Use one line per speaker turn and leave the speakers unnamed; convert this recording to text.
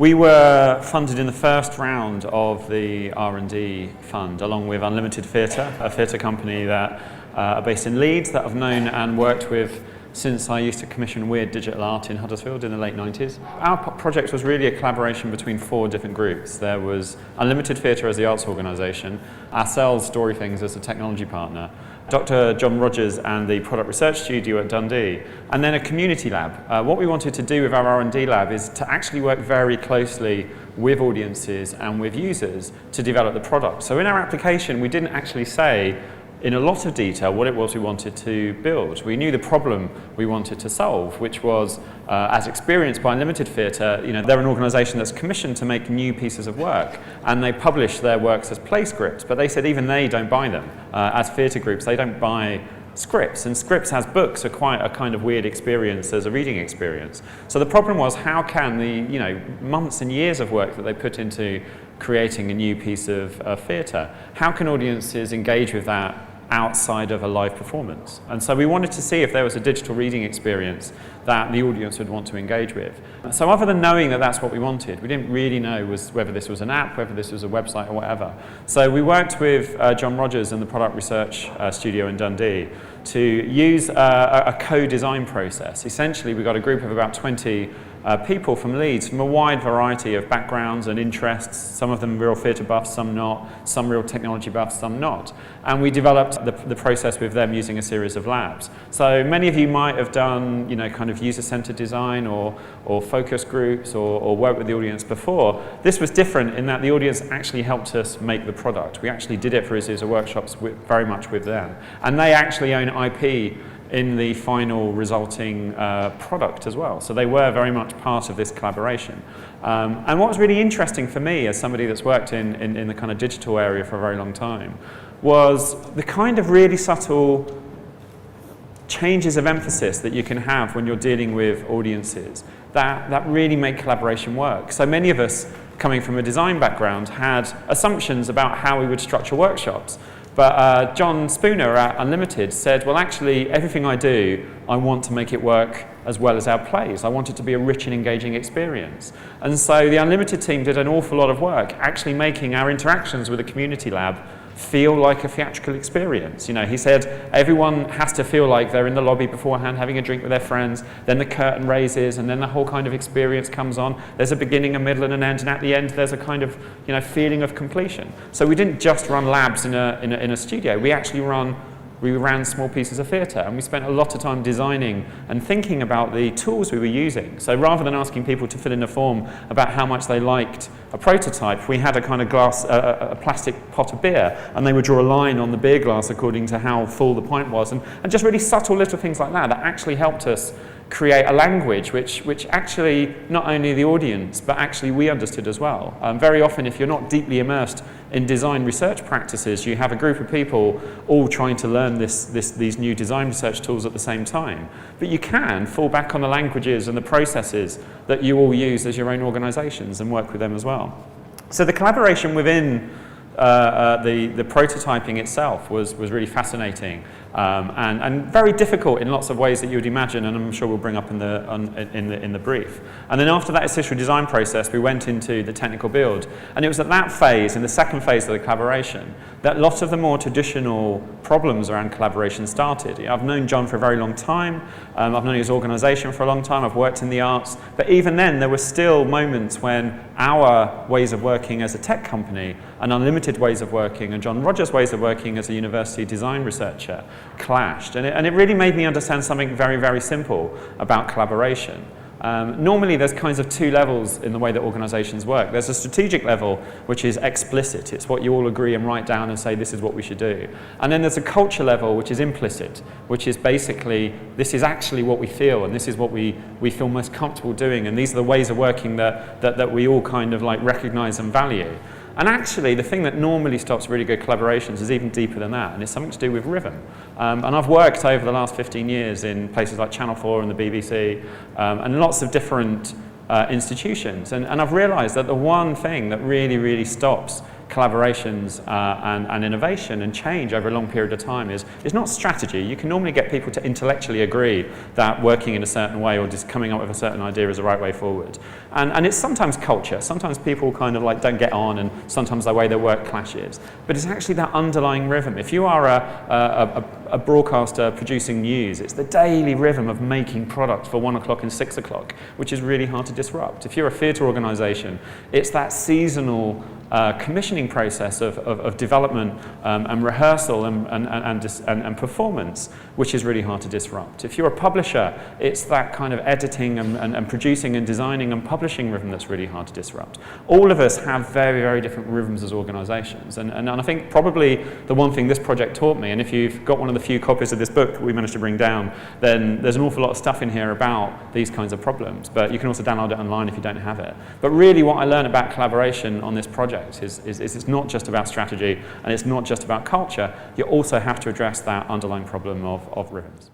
We were funded in the first round of the R&D fund, along with Unlimited Theatre, a theatre company that are based in Leeds that I've known and worked with since I used to commission weird digital art in Huddersfield in the late 90s. Our project was really a collaboration between 4 different groups. There was Unlimited Theatre as the arts organisation, ourselves, Storythings, as a technology partner, Dr. John Rogers and the product research studio at Dundee, and then a community lab. What we wanted to do with our R&D lab is to actually work very closely with audiences and with users to develop the product. So in our application, we didn't actually say in a lot of detail what it was we wanted to build. We knew the problem we wanted to solve, which was, as experienced by Unlimited Theatre, they're an organisation that's commissioned to make new pieces of work, and they publish their works as play scripts, but they said even they don't buy them. As theatre groups, they don't buy scripts, and scripts as books are quite a kind of weird experience as a reading experience. So the problem was, how can the months and years of work that they put into creating a new piece of theatre, how can audiences engage with that outside of a live performance? And so we wanted to see if there was a digital reading experience that the audience would want to engage with. So other than knowing that that's what we wanted, we didn't really know whether this was an app, whether this was a website or whatever. So we worked with John Rogers and the product research studio in Dundee to use a co-design process. Essentially, we got a group of about 20 people from Leeds, from a wide variety of backgrounds and interests, some of them real theatre buffs, some not, some real technology buffs, some not. And we developed the process with them using a series of labs. So many of you might have done, kind of user-centered design or focus groups or work with the audience before. This was different in that the audience actually helped us make the product. We actually did it for a series of workshops very much with them. And they actually own IP in the final resulting product as well. So they were very much part of this collaboration. And what was really interesting for me as somebody that's worked in the kind of digital area for a very long time was the kind of really subtle changes of emphasis that you can have when you're dealing with audiences that really make collaboration work. So many of us coming from a design background had assumptions about how we would structure workshops. But John Spooner at Unlimited said, well, actually, everything I do, I want to make it work as well as our plays. I want it to be a rich and engaging experience. And so the Unlimited team did an awful lot of work actually making our interactions with the community lab feel like a theatrical experience. He said everyone has to feel like they're in the lobby beforehand having a drink with their friends, then the curtain raises, and then the whole kind of experience comes on. There's a beginning, a middle, and an end, and at the end there's a kind of feeling of completion. So we didn't just run labs in a studio. We actually ran small pieces of theatre, and we spent a lot of time designing and thinking about the tools we were using. So rather than asking people to fill in a form about how much they liked a prototype, we had a kind of glass, a plastic pot of beer, and they would draw a line on the beer glass according to how full the pint was, and just really subtle little things like that actually helped us create a language which actually not only the audience but actually we understood as well. Very often, if you're not deeply immersed in design research practices, you have a group of people all trying to learn these new design research tools at the same time. But you can fall back on the languages and the processes that you all use as your own organisations and work with them as well. So the collaboration within the prototyping itself was really fascinating and very difficult in lots of ways that you would imagine, and I'm sure we'll bring up in the brief. And then after that initial design process, we went into the technical build, and it was at that phase, in the second phase of the collaboration, that lots of the more traditional problems around collaboration started. I've known John for a very long time. I've known his organisation for a long time. I've worked in the arts, but even then, there were still moments when our ways of working as a tech company and Unlimited ways of working and John Rogers' ways of working as a university design researcher clashed. And it really made me understand something very, very simple about collaboration. Normally there's kinds of 2 levels in the way that organisations work. There's a strategic level, which is explicit. It's what you all agree and write down and say, this is what we should do. And then there's a culture level, which is implicit, which is basically, this is actually what we feel, and this is what we feel most comfortable doing, and these are the ways of working that we all kind of like recognise and value. And actually, the thing that normally stops really good collaborations is even deeper than that, and it's something to do with rhythm. And I've worked over the last 15 years in places like Channel 4 and the BBC, and lots of different institutions. And I've realised that the one thing that really, really stops collaborations and innovation and change over a long period of time is not strategy. You can normally get people to intellectually agree that working in a certain way or just coming up with a certain idea is the right way forward. And it's sometimes culture. Sometimes people kind of like don't get on, and sometimes the way their work clashes. But it's actually that underlying rhythm. If you are a broadcaster producing news, it's the daily rhythm of making product for 1 o'clock and 6 o'clock, which is really hard to disrupt. If you're a theatre organisation, it's that seasonal commissioning process of development and rehearsal and performance, which is really hard to disrupt. If you're a publisher, it's that kind of editing and producing and designing and publishing rhythm that's really hard to disrupt. All of us have very, very different rhythms as organisations, and I think probably the one thing this project taught me, and if you've got one of the few copies of this book that we managed to bring down, then there's an awful lot of stuff in here about these kinds of problems, but you can also download it online if you don't have it. But really what I learned about collaboration on this project is it's not just about strategy, and it's not just about culture. You also have to address that underlying problem of rhythms.